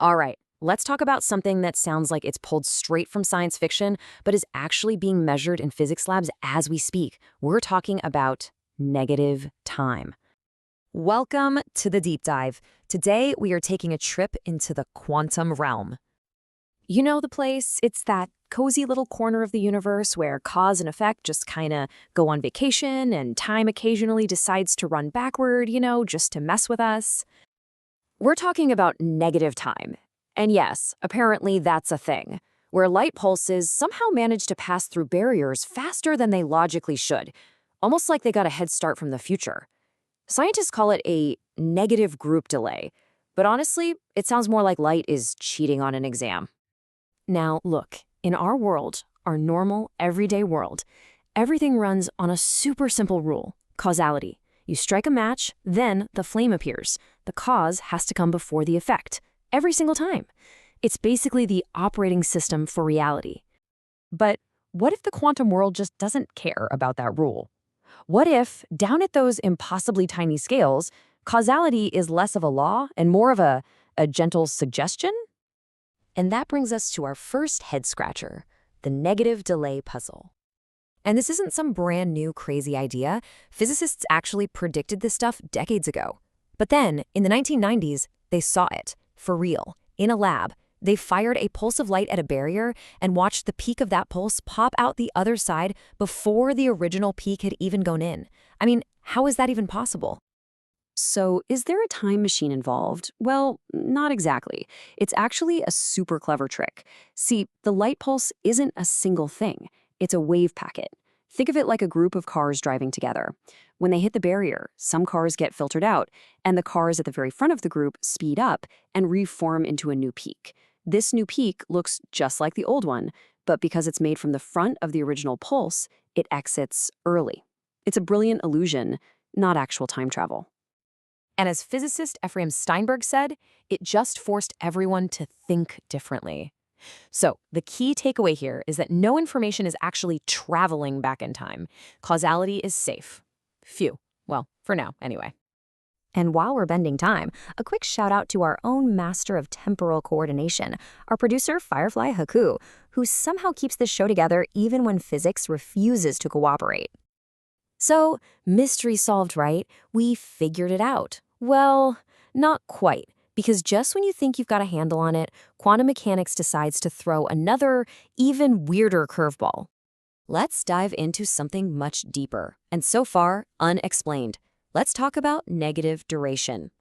All right, let's talk about something that sounds like it's pulled straight from science fiction, but is actually being measured in physics labs as we speak. We're talking about negative time. Welcome to the Deep Dive. Today, we are taking a trip into the quantum realm. You know the place? It's that cozy little corner of the universe where cause and effect just kind of go on vacation and time occasionally decides to run backward, just to mess with us. We're talking about negative time. And yes, apparently that's a thing, where light pulses somehow manage to pass through barriers faster than they logically should, almost like they got a head start from the future. Scientists call it a negative group delay, but honestly, it sounds more like light is cheating on an exam. Now, look, in our world, our normal, everyday world, everything runs on a super simple rule, causality. You strike a match, then the flame appears. The cause has to come before the effect, every single time. It's basically the operating system for reality. But what if the quantum world just doesn't care about that rule? What if, down at those impossibly tiny scales, causality is less of a law and more of a gentle suggestion? And that brings us to our first head-scratcher, the negative delay puzzle. And this isn't some brand new crazy idea. Physicists actually predicted this stuff decades ago. But then, in the 1990s, they saw it, for real, in a lab. They fired a pulse of light at a barrier and watched the peak of that pulse pop out the other side before the original peak had even gone in. I mean, how is that even possible? So, is there a time machine involved? Well, not exactly. It's actually a super clever trick. See, the light pulse isn't a single thing. It's a wave packet. Think of it like a group of cars driving together. When they hit the barrier, some cars get filtered out, and the cars at the very front of the group speed up and reform into a new peak. This new peak looks just like the old one, but because it's made from the front of the original pulse, it exits early. It's a brilliant illusion, not actual time travel. And as physicist Ephraim Steinberg said, it just forced everyone to think differently. So, the key takeaway here is that no information is actually traveling back in time. Causality is safe. Phew. Well, for now, anyway. And while we're bending time, a quick shout out to our own master of temporal coordination, our producer FireflyHaku, who somehow keeps this show together even when physics refuses to cooperate. So, mystery solved, right? We figured it out. Well, not quite. Because just when you think you've got a handle on it, quantum mechanics decides to throw another, even weirder curveball. Let's dive into something much deeper, and so far, unexplained. Let's talk about negative duration.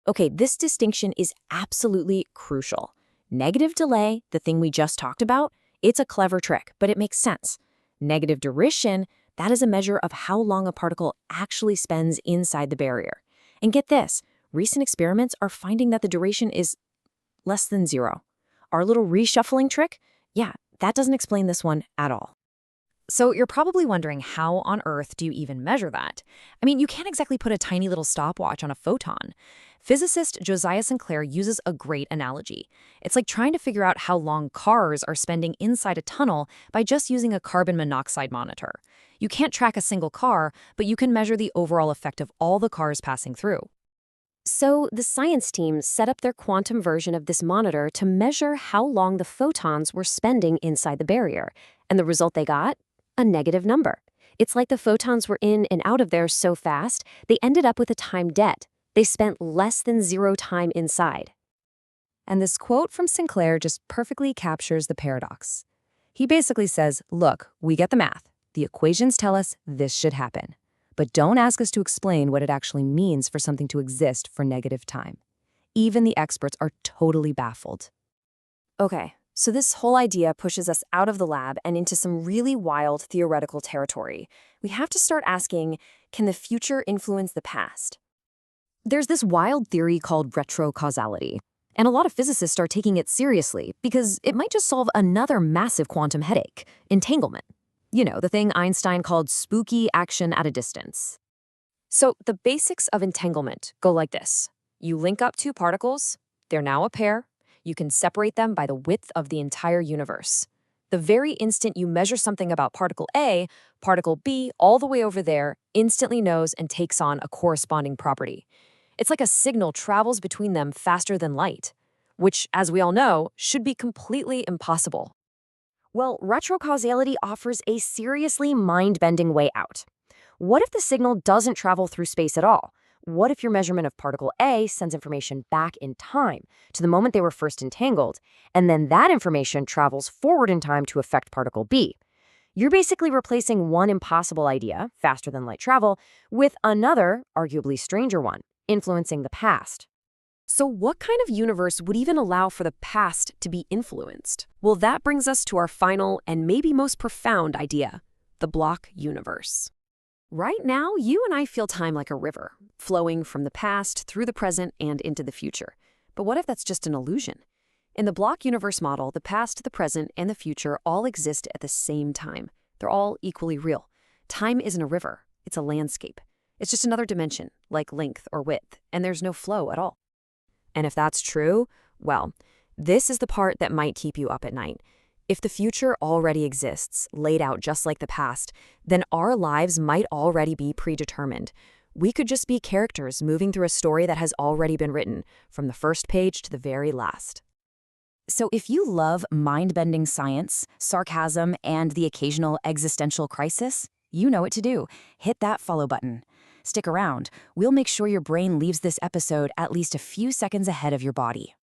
Okay, this distinction is absolutely crucial. Negative delay, the thing we just talked about, it's a clever trick, but it makes sense. Negative duration, that is a measure of how long a particle actually spends inside the barrier. And get this, recent experiments are finding that the duration is less than 0. Our little reshuffling trick? Yeah, that doesn't explain this one at all. So you're probably wondering, how on earth do you even measure that? I mean, you can't exactly put a tiny little stopwatch on a photon. Physicist Josiah Sinclair uses a great analogy. It's like trying to figure out how long cars are spending inside a tunnel by just using a carbon monoxide monitor. You can't track a single car, but you can measure the overall effect of all the cars passing through. So the science team set up their quantum version of this monitor to measure how long the photons were spending inside the barrier. And the result they got? A negative number. It's like the photons were in and out of there so fast, they ended up with a time debt. They spent less than 0 time inside. And this quote from Sinclair just perfectly captures the paradox. He basically says, look, we get the math. The equations tell us this should happen. But don't ask us to explain what it actually means for something to exist for negative time. Even the experts are totally baffled. Okay, so this whole idea pushes us out of the lab and into some really wild theoretical territory. We have to start asking, can the future influence the past? There's this wild theory called retrocausality, and a lot of physicists are taking it seriously because it might just solve another massive quantum headache, entanglement. You know, the thing Einstein called spooky action at a distance. So the basics of entanglement go like this. You link up 2 particles, they're now a pair. You can separate them by the width of the entire universe. The very instant you measure something about particle A, particle B, all the way over there, instantly knows and takes on a corresponding property. It's like a signal travels between them faster than light. which, as we all know, should be completely impossible. Well, retrocausality offers a seriously mind-bending way out. What if the signal doesn't travel through space at all? What if your measurement of particle A sends information back in time to the moment they were first entangled, and then that information travels forward in time to affect particle B? You're basically replacing one impossible idea, faster than light travel, with another, arguably stranger one, influencing the past. So what kind of universe would even allow for the past to be influenced? Well, that brings us to our final and maybe most profound idea, the block universe. Right now, you and I feel time like a river, flowing from the past through the present and into the future. But what if that's just an illusion? In the block universe model, the past, the present, and the future all exist at the same time. They're all equally real. Time isn't a river, it's a landscape. It's just another dimension, like length or width, and there's no flow at all. And if that's true, well, this is the part that might keep you up at night. If the future already exists, laid out just like the past, then our lives might already be predetermined. We could just be characters moving through a story that has already been written, from the first page to the very last. So if you love mind-bending science, sarcasm, and the occasional existential crisis, you know what to do. Hit that follow button. Stick around. We'll make sure your brain leaves this episode at least a few seconds ahead of your body.